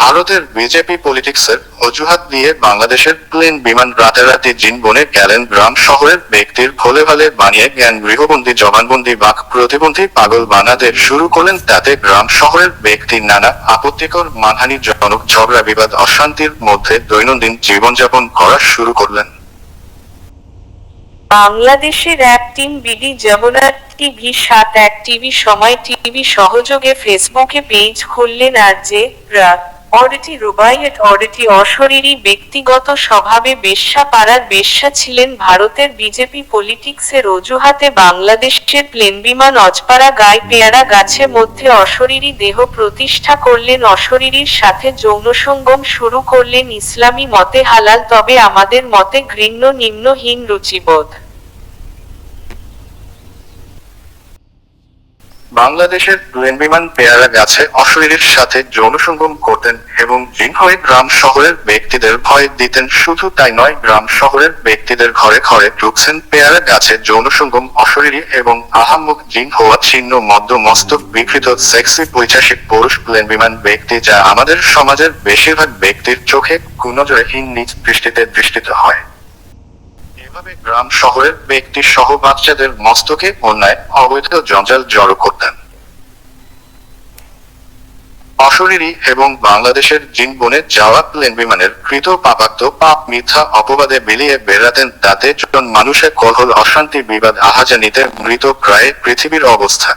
ভারতের বিজেপি পলিটিক্সের অজুহাত দিয়ে বাংলাদেশের প্লেন বিমান রাতারাতি জিন বনে গেলেন গ্রাম শহরের ব্যক্তির ভোলে ভালে বানিয়ে জ্ঞান গৃহবন্দী জবানবন্দি বাক প্রতিবন্ধী পাগল বানাতে শুরু করলেন। তাতে গ্রাম শহরের ব্যক্তি নানা আপত্তিকর মানহানিজনক ঝগড়া বিবাদ অশান্তির মধ্যে দৈনন্দিন জীবনযাপন করা শুরু করলেন। বাংলাদেশের এক team BD Jamuna TV ৭ TV Somoy TV সহযোগে ফেসবুকে পেজ খুললেন। আর যে অডিটি রুবাইয়েট অডিটি অশরীরী ব্যক্তিগত স্বভাবে বেশ্যা পাড়ার বেশ্যা ছিলেন। ভারতের বিজেপি পলিটিক্সের অজুহাতে বাংলাদেশের প্লেন বিমান অজপাড়া গায়ে পেয়ারা গাছে মধ্যে অশরীরী দেহ প্রতিষ্ঠা করলেন, অশরীরীর সাথে যৌনসঙ্গম শুরু করলেন। ইসলামী মতে হালাল, তবে আমাদের মতে ঘৃণ্য, নিম্নহীন রুচিবোধ। বাংলাদেশের প্লেন বিমান পেয়ারা গাছে অশরীরীর সাথে যৌনসঙ্গম করতেন এবং জিন হয়ে গ্রাম শহরের ব্যক্তিদের ভয় দিতেন। শুধু তাই নয়, গ্রাম শহরের ব্যক্তিদের ঘরে ঘরে ঢুকছেন পেয়ারা গাছে যৌনসঙ্গম অশরীরী এবং আহাম্মক জিন হওয়া ছিন্ন মদ্য মস্তক বিকৃত সেক্সি পৈশাসিক পুরুষ প্লেন বিমান ব্যক্তি, যা আমাদের সমাজের বেশিরভাগ ব্যক্তির চোখে কুনজরহীন নিজ দৃষ্টিতে দৃষ্টিত হয়। এভাবে গ্রাম শহরের ব্যক্তি সহ বাচ্চাদের মস্তকে অন্যায় অবৈধ জঞ্জাল জড়ো করতেন। অশরীরী এবং বাংলাদেশের জিন বনে যাওয়া প্লেন বিমানের কৃত পাপাক্ত পাপ মিথ্যা অপবাদে বিলিয়ে বেড়াতেন। তাতে জন মানুষের কলহল অশান্তি বিবাদ আহাজানিতে মৃত প্রায় পৃথিবীর অবস্থা।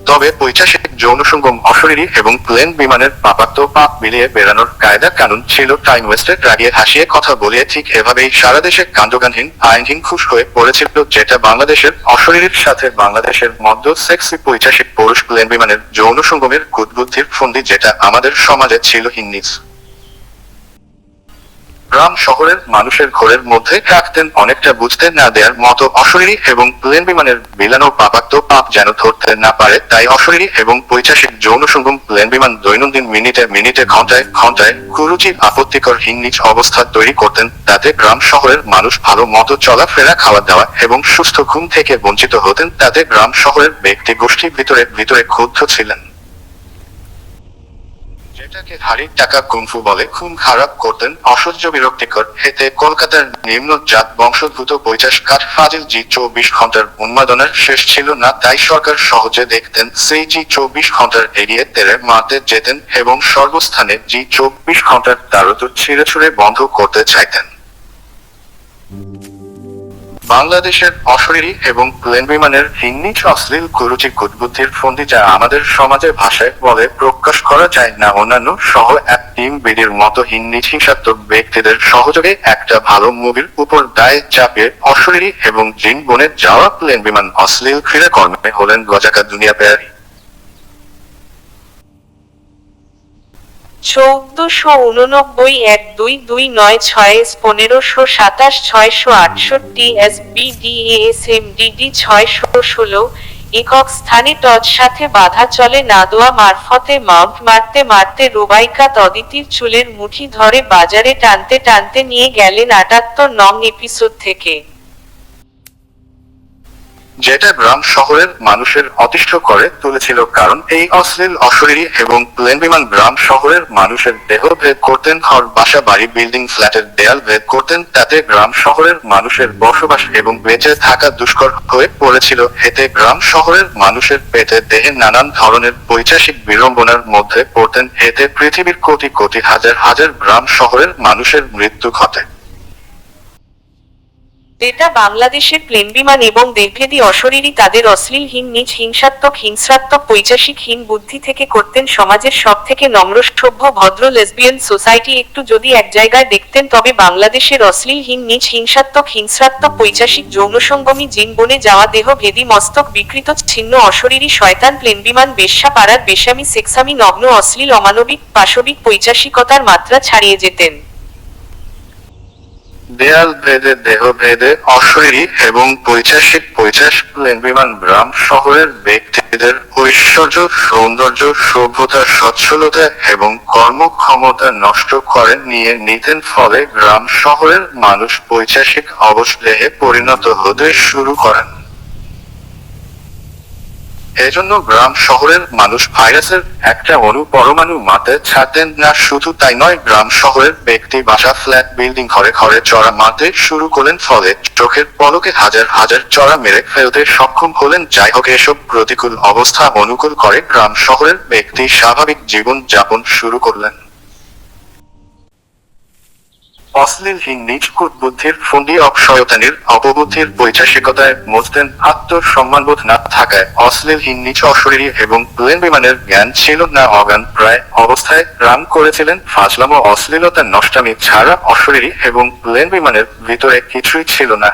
তবে পৈশাসিক যৌনসঙ্গম অশরীরী এবং প্লেন বিমানের পাপাক্ত পাপ মিলিয়ে বেড়ানোর কায়দা কানুন ছিল টাইম ওয়েস্টের রাগিয়ে হাসিয়ে কথা বলিয়ে। ঠিক এভাবেই সারা দেশে কাণ্ডজ্ঞানহীন আইনহীন খুশ হয়ে পড়েছিল, যেটা বাংলাদেশের অশরীরীর সাথে বাংলাদেশের মধ্য সেক্সি পৈশাসিক পুরুষ প্লেন বিমানের যৌনসঙ্গমের কুৎবুদ্ধির ফন্দি, যেটা আমাদের সমাজে ছিল হিন্নিজ। গ্রাম শহরের মানুষের ঘরের মধ্যে রাখতেন অনেকটা বুঝতে না দেয়ার মতো অশরীরী এবং প্লেন বিমানের বিলানো পাপাক্ত পাপ যেন ধরতে না পারে, তাই অশরীরী এবং পৈশাসিক যৌনসঙ্গম প্লেন বিমান দৈনন্দিন মিনিটে মিনিটে ঘন্টায় ঘন্টায় কুরুচি আপত্তিকর হিন্নিজ অবস্থা তৈরি করতেন। তাতে গ্রাম শহরের মানুষ ভালো মতো চলাফেরা, খাওয়া দাওয়া এবং সুস্থ ঘুম থেকে বঞ্চিত হতেন। তাতে গ্রাম শহরের ব্যক্তি গোষ্ঠী ভিতরে ভিতরে ক্ষুব্ধ ছিলেন, যেটাকে হাড়ি টাকা কুংফু বলে খুব খারাপ করতেন। অসহ্য বিরক্তিকর হেতে কলকাতার নিম্ন জাত বংশোদ্ভূত পৈশাস কাঠ ফাজিল জি ২৪ ঘন্টার উন্মাদনার শেষ ছিল না, তাই সরকার সহজে দেখতেন সেই জি ২৪ ঘন্টার এড়িয়ে তেড়ে মারতে যেতেন এবং সর্বস্থানে জি ২৪ ঘন্টার তারত ছিঁড়ে ছুঁড়ে বন্ধ করতে চাইতেন। বাংলাদেশের অশরীরী এবং প্লেন বিমানের হিন্নিজ অশ্লীল কুরুচি কুৎবুদ্ধির ফন্দি, যা আমাদের সমাজে ভাষায় বলে প্রকাশ করা যায় না, অন্যান্য সহ এক টিম বিডির মতো হিন্নিজ হিংসাত্মক ব্যক্তিদের সহযোগে একটা ভালো মুভির উপর দায় চাপিয়ে অশরীরী এবং জিন বনে যাওয়া প্লেন বিমান অশ্লীল ক্রীড়াকর্মে হলেন গজাকা দুনিয়া পেয়ারি। ১৪১২৯৬১৫৭৬৮০ একক স্থানে টজ সাথে বাধা চলে নাদোয়া মারফতে মাউন্ট মারতে মারতে রুবাইকা অদিতির চুলের মুঠি ধরে বাজারে টানতে টানতে নিয়ে গেলেন ৭৮ নং এপিসোড থেকে, যেটা গ্রাম শহরের মানুষের অতিষ্ঠ করে তুলেছিল। কারণ এই অশ্লীল অশরীরী এবং প্লেন বিমান গ্রাম শহরের মানুষের দেহ ভেদ করতেন, ঘর বাসা বাড়ি বিল্ডিং ফ্ল্যাটের দেয়াল ভেদ করতেন। তাতে গ্রাম শহরের মানুষের বসবাস এবং বেঁচে থাকা দুষ্কর হয়ে পড়েছিল। এতে গ্রাম শহরের মানুষের পেটে দেহে নানান ধরনের পৈশাসিক বিড়ম্বনার মধ্যে পড়তেন। এতে পৃথিবীর কোটি কোটি হাজার হাজার গ্রাম শহরের মানুষের মৃত্যু ঘটে। যেটা বাংলাদেশের প্লেন বিমান এবং দেশভেদী অশরীরী তাদের অশ্লীলহীন নিজ হিংসাত্মক হিংস্রাত্মক পৈশাসিকহীন বুদ্ধি থেকে করতেন সমাজের সব থেকে নম্র সভ্য ভদ্র লেসবিয়ান সোসাইটি। একটু যদি এক জায়গায় দেখতেন, তবে বাংলাদেশের অশ্লীলহীন নিজ হিংসাত্মক হিংস্রাত্মক পৈশাসিক যৌনসঙ্গমী জিন বনে যাওয়া দেহ ভেদী মস্তক বিকৃত ছিন্ন অশরীরী শয়তান প্লেন বিমান বেশ্যা পাড়ার বেশ্যামি সেক্সামি নগ্ন অশ্লীল অমানবিক পাশবিক পৈশাসিকতার মাত্রা ছাড়িয়ে যেতেন। দেয়াল ভেদে দেহ ভেদে অশরীরী এবং পৈশাসিক পৈশাস প্লেন বিমান গ্রাম শহরের ব্যক্তিদের ঐশ্বর্য সৌন্দর্য সভ্যতা সচ্ছলতা এবং কর্মক্ষমতা নষ্ট করে নিয়ে নিতেন। ফলে গ্রাম শহরের মানুষ পৈশাসিক অবশ দেহে পরিণত হতে শুরু করেন। এজন্য গ্রাম শহরের মানুষ ভাইরাসের একটা পরমাণু মাতে ছাড়তেন না। শুধু তাই নয়, গ্রাম শহরের ব্যক্তি বাসা, ফ্ল্যাট, বিল্ডিং ঘরে ঘরে চড়া মারতে শুরু করলেন, ফলে চোখের পলকে হাজার হাজার চড়া মেরে ফেলতে সক্ষম হলেন। যাই হোক, এসব প্রতিকূল অবস্থা অনুকূল করে গ্রাম শহরের ব্যক্তি স্বাভাবিক জীবন যাপন শুরু করলেন। অশ্লীলহীন নিজ কুৎবুদ্ধির ফন্দি, অপশয়তানির অপবুদ্ধির পৈশাসিকতায় মজতেন। আত্মসম্মানবোধ না থাকায় অশ্লীলহীন নিজ অশরীরী এবং প্লেন বিমানের জ্ঞান ছিল না। অজ্ঞান প্রায় অবস্থায় রান করেছিলেন। ফাজলামো, অশ্লীলতা, নষ্টামি ছাড়া অশরীরী এবং প্লেন বিমানের ভিতরে কিছুই ছিল না।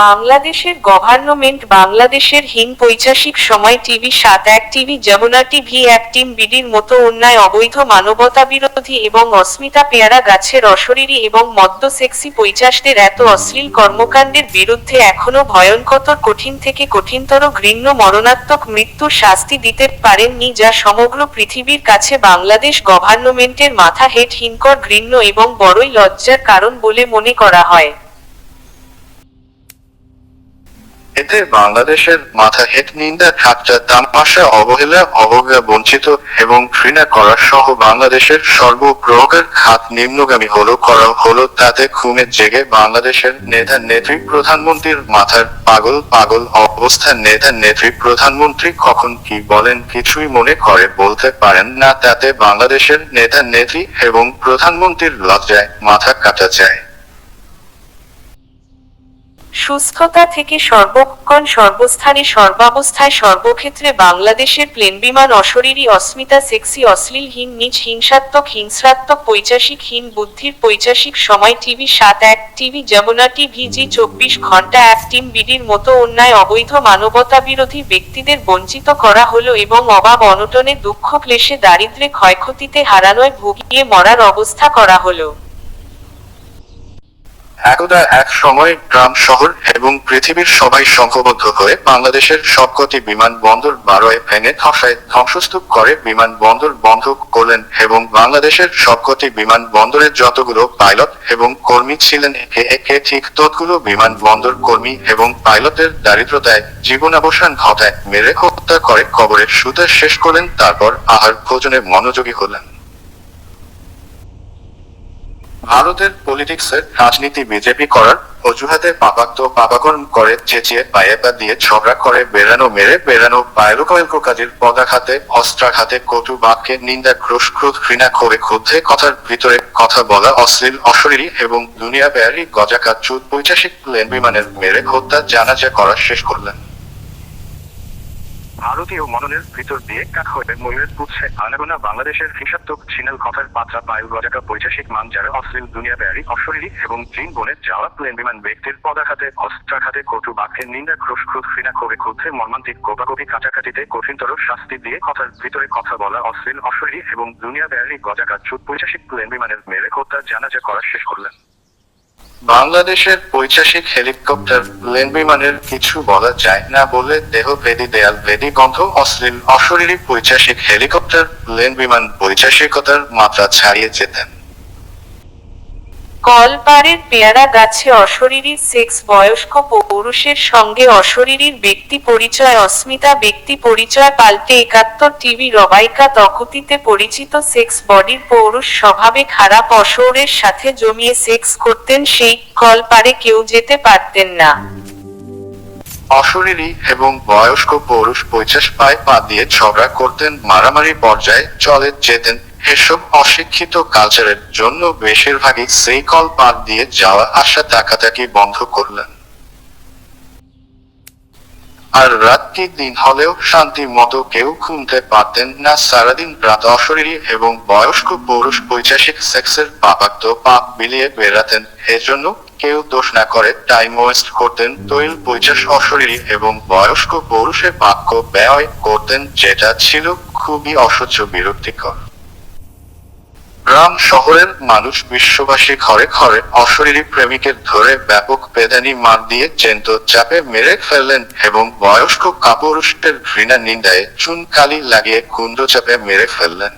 বাংলাদেশের গভর্নমেন্ট বাংলাদেশের হীন পৈশাসিক সময় টিভি ৭ টিভি যমুনা টিভি টিম বিডির মতো অন্যায়, অবৈধ, মানবতা বিরোধী এবং অস্মিতা পেয়ারা গাছের অশরীরী এবং মদ্য সেক্সি পৈশাসদের এত অশ্লীল কর্মকাণ্ডের বিরুদ্ধে এখনো ভয়ঙ্কর, কঠিন থেকে কঠিনতর, ঘৃণ্য, মরণাত্মক মৃত্যুর শাস্তি দিতে পারেননি, যা সমগ্র পৃথিবীর কাছে বাংলাদেশ গভর্নমেন্টের মাথা হেট, হিনকর, ঘৃণ্য এবং বড়ই লজ্জার কারণ বলে মনে করা হয়। এতে বাংলাদেশের মাথা হেট, নিন্দা, ঠাট্টা, তামাশা, অবহেলা, অবজ্ঞা, বঞ্চিত এবং ঘৃণা করা সহ বাংলাদেশের সর্বপ্রকার খাত নিম্নগামী করা হলো। তাতে ঘুমে জেগে বাংলাদেশের নেতা নেত্রী, প্রধানমন্ত্রীর মাথার পাগল পাগল অবস্থা। নেতা নেত্রী, প্রধানমন্ত্রী কখন কি বলেন কিছুই মনে করে বলতে পারেন না। তাতে বাংলাদেশের নেতা নেত্রী এবং প্রধানমন্ত্রীর লজ্জায় মাথা কাটা যায়। সুস্থতা থেকে সর্বক্ষণ, সর্বস্থানে, সর্বাবস্থায়, সর্বক্ষেত্রে বাংলাদেশের প্লেন বিমান অশরীরী, অস্মিতা, সেক্সি, অশ্লীলহীন, নিজ, হিংসাত্মক, হিংস্রাত্মক, পৈশাসিক, হীন বুদ্ধির পৈশাসিক সময় টিভি ৭ টিভি যমুনা টিভি জি ২৪ ঘন্টা টিম বিডির মতো অন্যায়, অবৈধ, মানবতা বিরোধী ব্যক্তিদের বঞ্চিত করা হলো এবং অভাব, অনটনে, দুঃখ, ক্লেশে, দারিদ্র্যে, ক্ষয়ক্ষতিতে, হারানোয় ভুগিয়ে মরার অবস্থা করা হলো। একদা এক সময় গ্রাম, শহর এবং পৃথিবীর সবাই সংঘবদ্ধ হয়ে বাংলাদেশের সবকটি বিমানবন্দর বারোয় ভেঙে ধসায়, ধ্বংসস্তূপ করে বিমানবন্দর বন্ধ করলেন এবং বাংলাদেশের সবকটি বিমানবন্দরে যতগুলো পাইলট এবং কর্মী ছিলেন, একে একে ঠিক ততগুলো বিমানবন্দর কর্মী এবং পাইলটের দারিদ্রতায় জীবনাবসান ঘটায়, মেরে হত্যা করে কবরে শুতে শেষ করলেন। তারপর আহার ভোজনে মনোযোগী হলেন। ভারতের পলিটিক্সের রাজনীতি বিজেপি করার অজুহাতে পাপাকর্ম করে, চেঁচিয়ে পায়ে পা দিয়ে ঝগড়া করে বেড়ানো, মেরে বেড়ানো, কাজের পদাঘাতে, অস্ত্রাঘাতে, কটু বাক্যে, নিন্দা, ক্রোশ, ক্রোধ, ঘৃণা, ক্ষোভে, ক্ষুব্ধে, কথার ভিতরে কথা বলা, অশ্লীল, অশরীরী এবং দুনিয়া বেয়ারি গজাকা চুত পৈশাসিক প্লেন বিমানের মেরে হত্যা জানাজা করা শেষ করলেন। ভারতীয় মননের ভিতর দিয়ে কাক হয়ে ময়ূরের পুচ্ছে আনাগোনা বাংলাদেশের হিংসাত্মক, ছিনাল, কথার পাত্রা, পায়ু গজাকা পৈশাসিক মান, যারা অশ্লীল, দুনিয়া বেয়ারি, অশরীরী এবং জিন বনে যাওয়া প্লেন বিমান ব্যক্তির পদাঘাতে, অস্ত্রাঘাতে, কটু বাক্যে, নিন্দা, ক্রোশ, ক্রোধ, ঘৃণা, ক্ষোভে, ক্ষুব্ধে, মর্মান্তিক, কোপাকপি, কাটাকাটিতে কঠিনতর শাস্তি দিয়ে কথার ভিতরে কথা বলা, অশ্লীল, অশরীরী এবং দুনিয়া বেয়ারি গজাকা চুত পৈশাসিক প্লেন বিমানের মেরে হত্যা জানাজা করা শেষ করলেন। বাংলাদেশের পৈশাসিক হেলিকপ্টার, প্লেন বিমানের কিছু বলা যায় না বলে দেহ ভেদি, দেয়াল ভেদি গন্ধ, অশ্লীল, অশরীরী পৈশাসিক হেলিকপ্টার, প্লেন বিমান পৈশাসিকতার মাত্রা ছাড়িয়ে যেতেন। কলপাড়ের পেয়ারা গাছে অশরীরী সেক্স, বয়স্ক পুরুষের সঙ্গে অশরীরীর ব্যক্তি পরিচয়, অস্মিতা ব্যক্তি পরিচয় পাল্টে ৭১ টিভি রবাইকা দকতিতে পরিচিত সেক্স বডির পৌরুষ স্বভাবে খারাপ অশৌরের সাথে জমিয়ে সেক্স করতেন। সেই কলপাড়ে কেউ যেতে পারতেন না। অশরীরী এবং বয়স্ক পুরুষ পৈশাস পায়ে পা দিয়ে ঝগড়া করতেন, মারামারি পর্যায়ে চলে যেতেন। এসব অশিক্ষিত কালচারের জন্য বেশিরভাগই সেই কল পার দিয়ে যাওয়া আসা তাকাতাকি বন্ধ করলেন। আর রাত কি দিন হলেও শান্তি মতো কেউ ঘুমতে পারতেন না। সারাদিন রাত অশরীরী এবং বয়স্ক পুরুষ পৈশাসিক সেক্সের পাপাক্ত পাপ বিলিয়ে বেড়াতেন। এজন্য কেউ দোষ না করে টাইম ওয়েস্ট করতেন। তৈল, পৈশাস, অশরীরী এবং বয়স্ক পুরুষে বাক্য ব্যয় করতেন, যেটা ছিল খুবই অসহ্য, বিরক্তিকর। গ্রাম শহরের মানুষ, বিশ্ববাসী ঘরে ঘরে অশরীরী প্রেমিকের ধরে ব্যাপক পেদানি মার দিয়ে জ্যান্ত চাপে মেরে ফেললেন এবং বয়স্ক কাপুরুষের ঘৃণা, নিন্দায় চুন কালি লাগিয়ে কুন্দ চাপে মেরে ফেললেন।